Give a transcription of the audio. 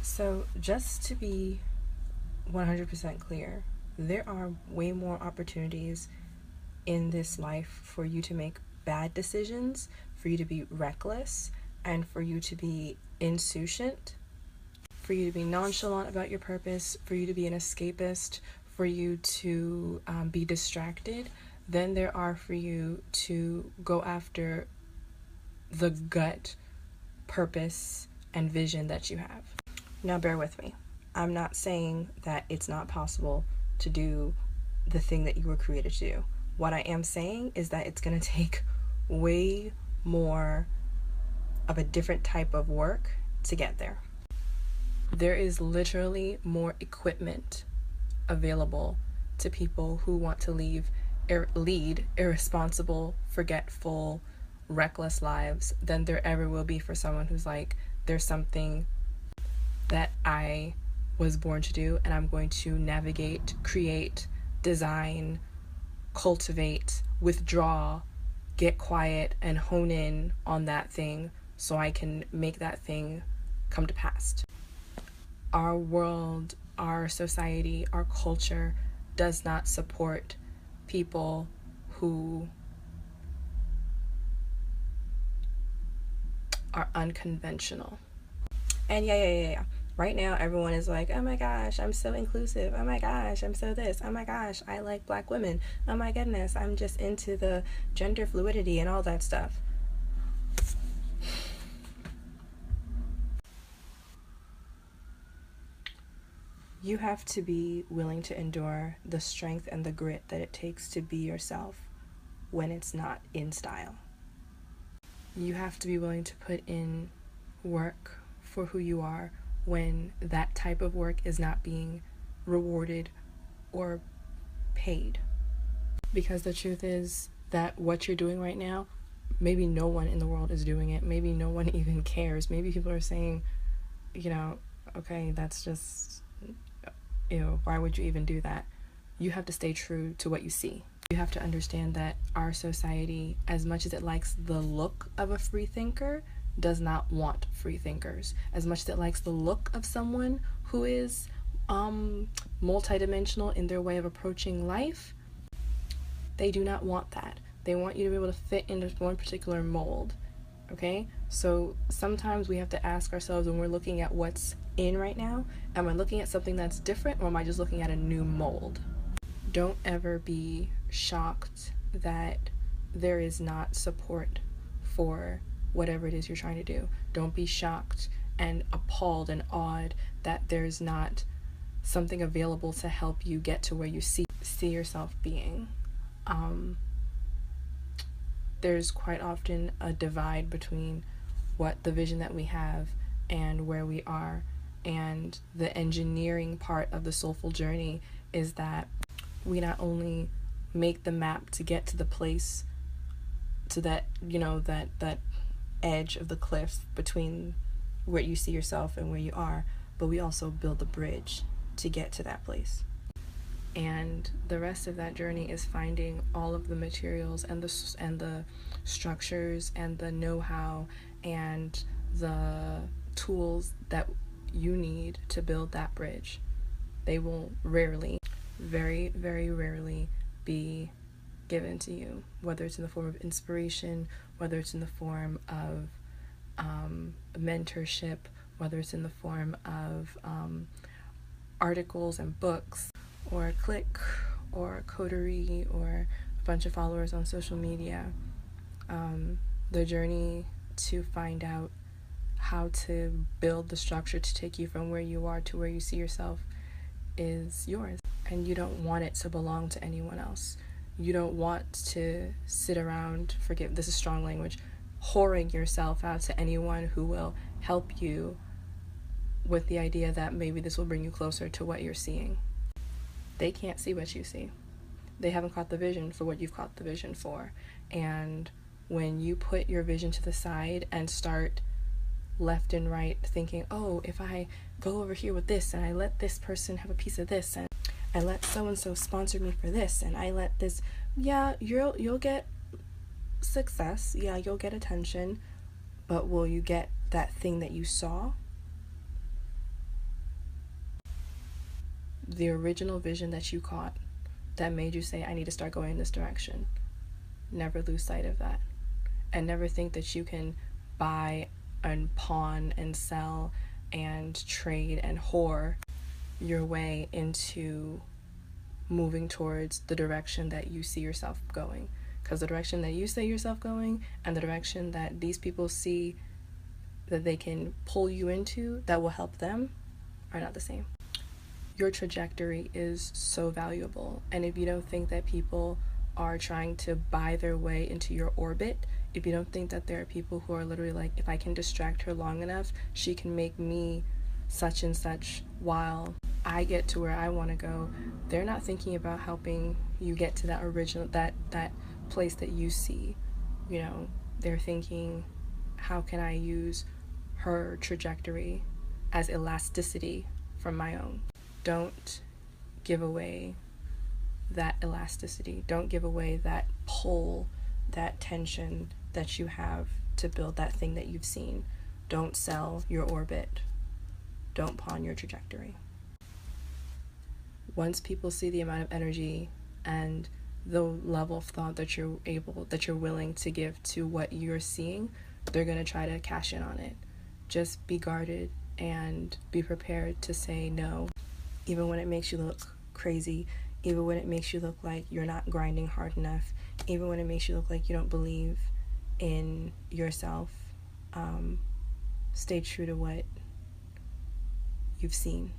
So, just to be 100% clear, there are way more opportunities in this life for you to make bad decisions, for you to be reckless, and for you to be insouciant, for you to be nonchalant about your purpose, for you to be an escapist, for you to be distracted, than there are for you to go after the gut purpose and vision that you have. Now, bear with me. I'm not saying that it's not possible to do the thing that you were created to do. What I am saying is that it's going to take way more of a different type of work to get there. There is literally more equipment available to people who want to lead irresponsible, forgetful, reckless lives than there ever will be for someone who's like, there's something that I was born to do, and I'm going to navigate, create, design, cultivate, withdraw, get quiet, and hone in on that thing so I can make that thing come to pass. Our world, our society, our culture does not support people who are unconventional. And yeah. Right now, everyone is like, oh my gosh, I'm so inclusive. Oh my gosh, I'm so this. Oh my gosh, I like black women. Oh my goodness, I'm just into the gender fluidity and all that stuff. You have to be willing to endure the strength and the grit that it takes to be yourself when it's not in style. You have to be willing to put in work for who you are when that type of work is not being rewarded or paid. Because the truth is that what you're doing right now, maybe no one in the world is doing it. Maybe no one even cares. Maybe people are saying, okay, that's just, why would you even do that? You have to stay true to what you see. You have to understand that our society, as much as it likes the look of a free thinker, does not want free thinkers. As much as it likes the look of someone who is multidimensional in their way of approaching life, they do not want that. They want you to be able to fit into one particular mold. Okay? So sometimes we have to ask ourselves when we're looking at what's in right now, am I looking at something that's different, or am I just looking at a new mold? Don't ever be shocked that there is not support for whatever it is you're trying to do. Don't be shocked and appalled and awed that there's not something available to help you get to where you see yourself being. There's quite often a divide between what the vision that we have and where we are. And the engineering part of the soulful journey is that we not only make the map to get to the place, to that, that edge of the cliff between where you see yourself and where you are, but we also build the bridge to get to that place. And the rest of that journey is finding all of the materials and the structures and the know-how and the tools that you need to build that bridge. They will very, very rarely be given to you, whether it's in the form of inspiration, whether it's in the form of mentorship, whether it's in the form of articles and books, or a click, or a coterie, or a bunch of followers on social media. The journey to find out how to build the structure to take you from where you are to where you see yourself is yours. And you don't want it to belong to anyone else. You don't want to sit around, this is strong language, whoring yourself out to anyone who will help you with the idea that maybe this will bring you closer to what you're seeing. They can't see what you see. They haven't caught the vision for what you've caught the vision for. And when you put your vision to the side and start left and right thinking, oh, if I go over here with this and I let this person have a piece of this and I let so-and-so sponsor me for this and I let this, you'll get success, you'll get attention, but will you get that thing that you saw? the original vision that you caught that made you say, I need to start going in this direction. Never lose sight of that. And never think that you can buy and pawn and sell and trade and whore your way into moving towards the direction that you see yourself going. Because the direction that you see yourself going and the direction that these people see that they can pull you into that will help them are not the same. Your trajectory is so valuable. And if you don't think that people are trying to buy their way into your orbit, if you don't think that there are people who are literally like, if I can distract her long enough, she can make me such and such while I get to where I want to go, they're not thinking about helping you get to that original, that place that you see. You know, they're thinking, how can I use her trajectory as elasticity from my own? Don't give away that elasticity. Don't give away that pull, that tension that you have to build that thing that you've seen. Don't sell your orbit. Don't pawn your trajectory. Once people see the amount of energy and the level of thought that you're willing to give to what you're seeing, they're going to try to cash in on it. Just be guarded and be prepared to say no, even when it makes you look crazy, even when it makes you look like you're not grinding hard enough, even when it makes you look like you don't believe in yourself. Stay true to what you've seen.